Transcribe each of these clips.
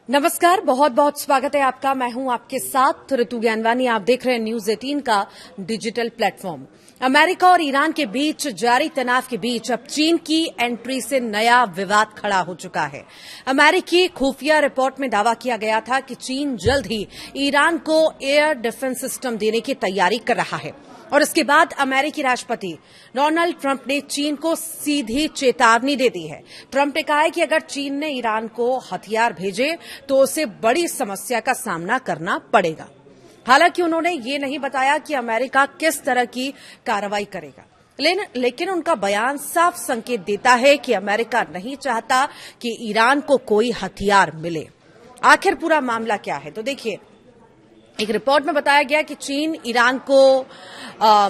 नमस्कार, बहुत बहुत स्वागत है आपका। मैं हूं आपके साथ ऋतु ज्ञानवानी। आप देख रहे हैं न्यूज 18 का डिजिटल प्लेटफॉर्म। अमेरिका और ईरान के बीच जारी तनाव के बीच अब चीन की एंट्री से नया विवाद खड़ा हो चुका है। अमेरिकी खुफिया रिपोर्ट में दावा किया गया था कि चीन जल्द ही ईरान को एयर डिफेंस सिस्टम देने की तैयारी कर रहा है और इसके बाद अमेरिकी राष्ट्रपति डोनाल्ड ट्रंप ने चीन को सीधी चेतावनी दे दी है। ट्रंप ने कहा है कि अगर चीन ने ईरान को हथियार भेजे तो उसे बड़ी समस्या का सामना करना पड़ेगा। हालांकि उन्होंने ये नहीं बताया कि अमेरिका किस तरह की कार्रवाई करेगा, लेकिन उनका बयान साफ संकेत देता है कि अमेरिका नहीं चाहता कि ईरान को कोई हथियार मिले। आखिर पूरा मामला क्या है, तो देखिए, एक रिपोर्ट में बताया गया कि चीन ईरान को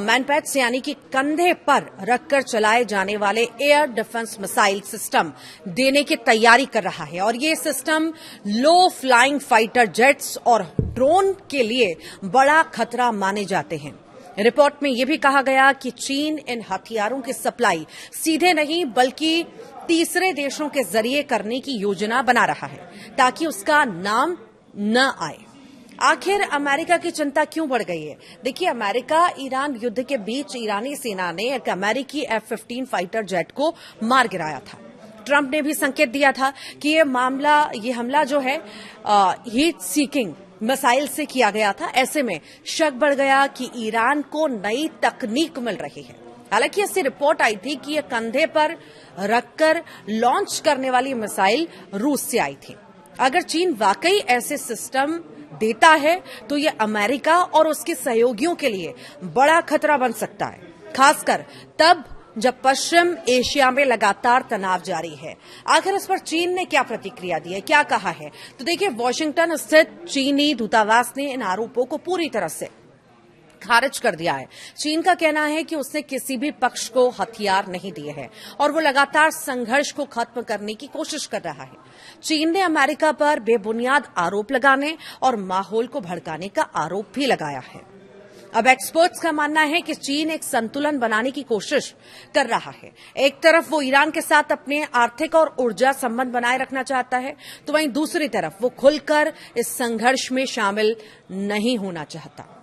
मैनपैच से यानी कि कंधे पर रखकर चलाए जाने वाले एयर डिफेंस मिसाइल सिस्टम देने की तैयारी कर रहा है और ये सिस्टम लो फ्लाइंग फाइटर जेट्स और ड्रोन के लिए बड़ा खतरा माने जाते हैं। रिपोर्ट में यह भी कहा गया कि चीन इन हथियारों की सप्लाई सीधे नहीं बल्कि तीसरे देशों के जरिए करने की योजना बना रहा है ताकि उसका नाम न आए। आखिर अमेरिका की चिंता क्यों बढ़ गई है? देखिए, अमेरिका ईरान युद्ध के बीच ईरानी सेना ने एक अमेरिकी F-15 फाइटर जेट को मार गिराया था। ट्रंप ने भी संकेत दिया था कि ये हमला जो है हीट सीकिंग मिसाइल से किया गया था। ऐसे में शक बढ़ गया कि ईरान को नई तकनीक मिल रही है। हालांकि ऐसी रिपोर्ट आई थी कि यह कंधे पर रखकर लॉन्च करने वाली मिसाइल रूस से आई थी। अगर चीन वाकई ऐसे सिस्टम देता है तो यह अमेरिका और उसके सहयोगियों के लिए बड़ा खतरा बन सकता है, खासकर तब जब पश्चिम एशिया में लगातार तनाव जारी है। आखिर इस पर चीन ने क्या प्रतिक्रिया दी है, क्या कहा है? तो देखिए, वॉशिंगटन स्थित चीनी दूतावास ने इन आरोपों को पूरी तरह से खारिज कर दिया है। चीन का कहना है कि उसने किसी भी पक्ष को हथियार नहीं दिए हैं और वो लगातार संघर्ष को खत्म करने की कोशिश कर रहा है। चीन ने अमेरिका पर बेबुनियाद आरोप लगाने और माहौल को भड़काने का आरोप भी लगाया है। अब एक्सपर्ट्स का मानना है कि चीन एक संतुलन बनाने की कोशिश कर रहा है। एक तरफ वो ईरान के साथ अपने आर्थिक और ऊर्जा संबंध बनाए रखना चाहता है, तो वहीं दूसरी तरफ वो खुलकर इस संघर्ष में शामिल नहीं होना चाहता।